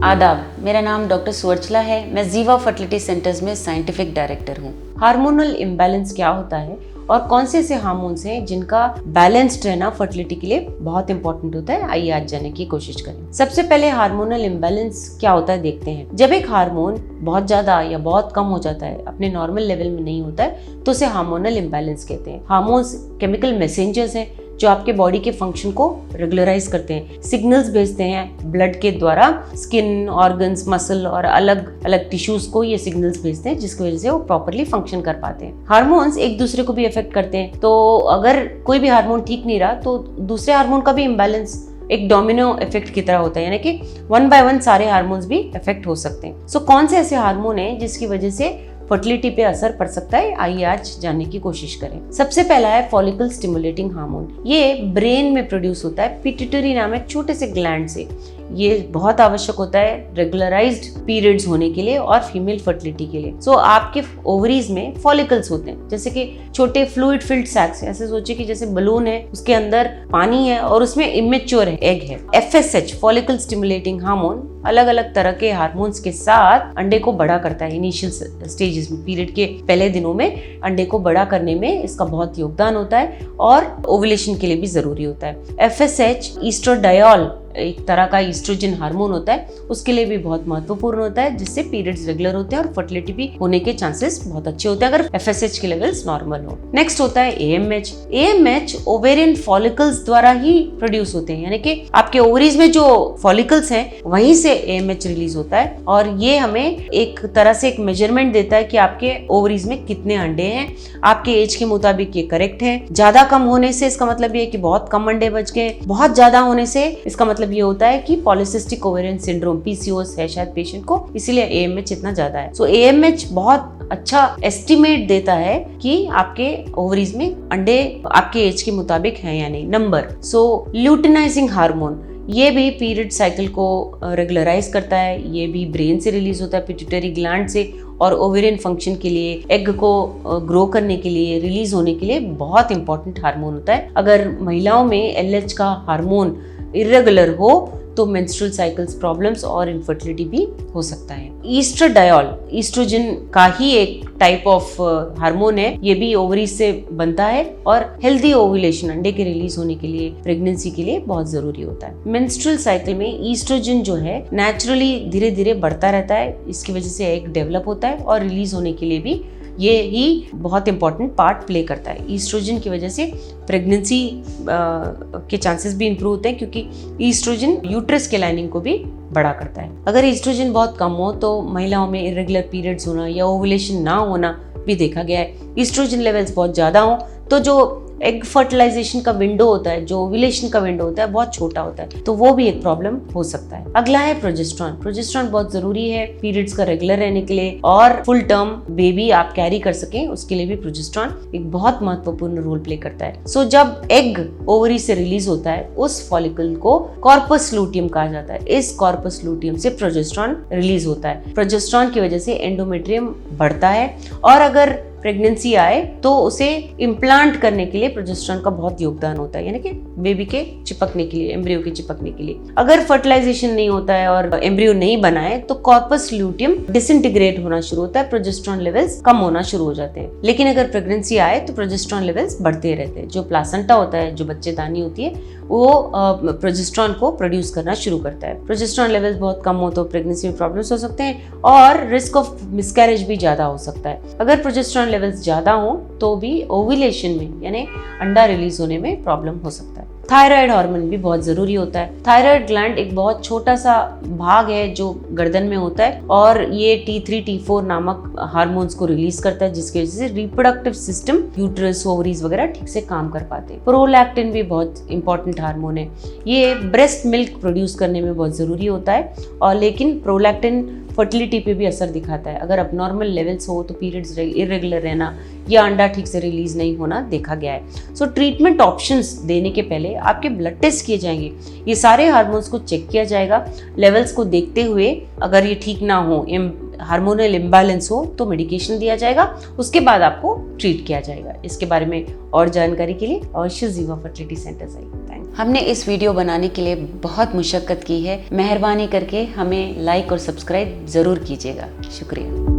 आदाब, मेरा नाम डॉक्टर सुवर्चला है। मैं जीवा फर्टिलिटी सेंटर्स में साइंटिफिक डायरेक्टर हूँ। हार्मोनल इम्बैलेंस क्या होता है और कौन से ऐसे हार्मोन्स हैं जिनका बैलेंस्ड रहना फर्टिलिटी के लिए बहुत इंपॉर्टेंट होता है, आइए आज जानने की कोशिश करें। सबसे पहले हार्मोनल इम्बैलेंस क्या होता है देखते हैं। जब एक हार्मोन बहुत ज्यादा या बहुत कम हो जाता है, अपने नॉर्मल लेवल में नहीं होता है, तो उसे हार्मोनल इम्बैलेंस कहते हैं। हार्मोन्स केमिकल मैसेंजर्स हैं जो आपके बॉडी के फंक्शन को रेगुलराइज करते हैं, सिग्नल्स भेजते हैं ब्लड के द्वारा। स्किन, ऑर्गन्स, मसल और अलग अलग टिश्यूज को ये सिग्नल्स भेजते हैं जिसकी वजह से वो प्रॉपरली फंक्शन कर पाते हैं। हार्मोन्स एक दूसरे को भी अफेक्ट करते हैं, तो अगर कोई भी हार्मोन ठीक नहीं रहा तो दूसरे हार्मोन का भी इम्बैलेंस एक डोमिनो इफेक्ट की तरह होता है, यानी कि वन बाय वन सारे हार्मोन्स भी इफेक्ट हो सकते हैं। सो कौन से ऐसे हार्मोन हैं जिसकी वजह से फर्टिलिटी पे असर पड़ सकता है, आइए आज जानने की कोशिश करें। सबसे पहला है फॉलिकल स्टिमुलेटिंग हार्मोन। ये ब्रेन में प्रोड्यूस होता है पिट्यूटरी नामक छोटे से ग्लैंड से। ये बहुत आवश्यक होता है रेगुलराइज्ड पीरियड्स होने के लिए और फीमेल फर्टिलिटी के लिए। सो आपके ओवरीज में फॉलिकल्स होते हैं, जैसे कि छोटे फ्लूइड फिल्ड सैक्स। ऐसे सोचिए कि जैसे बलून है, उसके अंदर पानी है और उसमें इमेच्योर एग है। FSH फॉलिकल स्टिमुलेटिंग हार्मोन अलग अलग तरह के हार्मोन्स के साथ अंडे को बड़ा करता है। इनिशियल स्टेजेस में, पीरियड के पहले दिनों में अंडे को बड़ा करने में इसका बहुत योगदान होता है और ओवुलेशन के लिए भी जरूरी होता है। FSH ईस्ट्रोडायोल एक तरह का ईस्ट्रोजन हार्मोन होता है, उसके लिए भी बहुत महत्वपूर्ण होता है, जिससे पीरियड्स रेगुलर होते हैं और फर्टिलिटी भी होने के चांसेस बहुत अच्छे होते हैं अगर FSH के लेवल्स नॉर्मल हो। नेक्स्ट होता है AMH। AMH ओवेरियन फॉलिकल्स द्वारा ही प्रोड्यूस होते हैं, यानी कि आपके ओवरीज में जो फॉलिकल्स हैं वहीं से AMH रिलीज होता है और ये हमें एक तरह से एक मेजरमेंट देता है कि आपके ओवरीज में कितने अंडे हैं। आपके एज के मुताबिक ये करेक्ट है। ज्यादा कम होने से इसका मतलब ये है कि बहुत कम अंडे बच गए, बहुत ज्यादा होने से इसका मतलब ये होता है कि पॉलिसिस्टिक ओवेरियन सिंड्रोम PCOS है शायद पेशेंट को, इसीलिए AMH इतना ज्यादा है। सो AMH बहुत अच्छा एस्टिमेट देता है कि आपके ओवरीज में अंडे आपके एज के मुताबिक हैं या नहीं। नंबर ल्यूटिनाइजिंग हार्मोन, ये भी पीरियड साइकिल को रेगुलराइज करता है। ये भी ब्रेन से रिलीज होता है, पिट्यूटरी ग्लैंड से, और ओवेरियन फंक्शन के लिए, एग को ग्रो करने के लिए, रिलीज होने के लिए बहुत इंपॉर्टेंट हार्मोन होता है। अगर महिलाओं में LH का हार्मोन इरेगुलर हो तो मेंस्ट्रुअल साइकिल्स प्रॉब्लम्स और इनफर्टिलिटी भी हो सकता है। ईस्ट्रोडायोल ईस्ट्रोजन का ही एक टाइप ऑफ हार्मोन है, ये भी ओवरीज से बनता है और हेल्दी ओव्यूलेशन, अंडे के रिलीज होने के लिए, प्रेगनेंसी के लिए बहुत जरूरी होता है। मेंस्ट्रुअल साइकिल में ईस्ट्रोजन जो है नेचुरली धीरे धीरे बढ़ता रहता है, इसकी वजह से एग डेवलप होता है और रिलीज होने के लिए भी ये ही बहुत इंपॉर्टेंट पार्ट प्ले करता है। ईस्ट्रोजन की वजह से प्रेगनेंसी के चांसेस भी इंप्रूव होते हैं, क्योंकि ईस्ट्रोजन यूट्रस के लाइनिंग को भी बड़ा करता है। अगर ईस्ट्रोजन बहुत कम हो तो महिलाओं में इरेगुलर पीरियड्स होना या ओवुलेशन ना होना भी देखा गया है। ईस्ट्रोजन लेवल्स बहुत ज्यादा हो तो जो एग फर्टिलाइजेशन का विंडो होता है, जो ओव्यूलेशन का विंडो होता है, बहुत छोटा होता है, तो वो भी एक प्रॉब्लम हो सकता है। अगला है प्रोजेस्टेरॉन। प्रोजेस्टेरॉन बहुत जरूरी है पीरियड्स का रेगुलर रहने के लिए और फुल टर्म बेबी आप कैरी कर सकें, उसके लिए भी प्रोजेस्टेरॉन एक बहुत महत्वपूर्ण रोल प्ले करता है। सो जब एग ओवरी से रिलीज होता है, उस फॉलिकल को कॉर्पस लूटियम कहा जाता है। इस कॉर्पस लूटियम से प्रोजेस्टेरॉन रिलीज होता है। प्रोजेस्टेरॉन की वजह से एंडोमेट्रियम बढ़ता है और अगर प्रेगनेंसी आए तो उसे इम्प्लांट करने के लिए प्रोजेस्टेरॉन का बहुत योगदान होता है, यानी कि बेबी के चिपकने के लिए, एम्ब्रियो के चिपकने के लिए। अगर फर्टिलाइजेशन नहीं होता है और एम्ब्रियो नहीं बना है तो कॉर्पस ल्यूटियम डिसइंटीग्रेट होना शुरू होता है, प्रोजेस्टेरॉन लेवल्स कम होना शुरू हो जाते हैं। लेकिन अगर प्रेगनेंसी आए तो प्रोजेस्टेरॉन लेवल्स बढ़ते रहते हैं। जो प्लासेंटा होता है, जो बच्चेदानी होती है, वो प्रोजेस्टेरॉन को प्रोड्यूस करना शुरू करता है। प्रोजेस्टेरॉन लेवल्स बहुत कम हो तो प्रेगनेंसी में प्रॉब्लम्स हो सकते हैं और रिस्क ऑफ मिसकैरेज भी ज्यादा हो सकता है। अगर प्रोजेस्टेरॉन लेवल्स ज्यादा हो तो भी ओव्यूलेशन में, यानी अंडा रिलीज होने में प्रॉब्लम हो सकता है। थायराइड हार्मोन भी बहुत जरूरी होता है। थायराइड ग्लैंड एक बहुत छोटा सा भाग है जो गर्दन में होता है और ये T3 T4 नामक हार्मोन्स को रिलीज करता है, जिसकी वजह से रिप्रोडक्टिव सिस्टम, यूट्रस, ओवरीज वगैरह ठीक से काम कर पाते हैं। प्रोलैक्टिन भी बहुत इंपॉर्टेंट हार्मोन है, ये ब्रेस्ट मिल्क प्रोड्यूस करने में बहुत जरूरी होता है और लेकिन प्रोलैक्टिन फर्टिलिटी पे भी असर दिखाता है। अगर अबनॉर्मल लेवल्स हो तो पीरियड्स इरेगुलर रहना या अंडा ठीक से रिलीज नहीं होना देखा गया है। सो ट्रीटमेंट ऑप्शंस देने के पहले आपके ब्लड टेस्ट किए जाएंगे, ये सारे हार्मोन्स को चेक किया जाएगा। लेवल्स को देखते हुए अगर ये ठीक ना हो, हार्मोनल इम्बैलेंस हो, तो मेडिकेशन दिया जाएगा, उसके बाद आपको ट्रीट किया जाएगा। इसके बारे में और जानकारी के लिए अवश्य जीवा फर्टिलिटी सेंटर आइए। Thank you. हमने इस वीडियो बनाने के लिए बहुत मुशक्कत की है। मेहरबानी करके हमें लाइक और सब्सक्राइब ज़रूर कीजिएगा। शुक्रिया।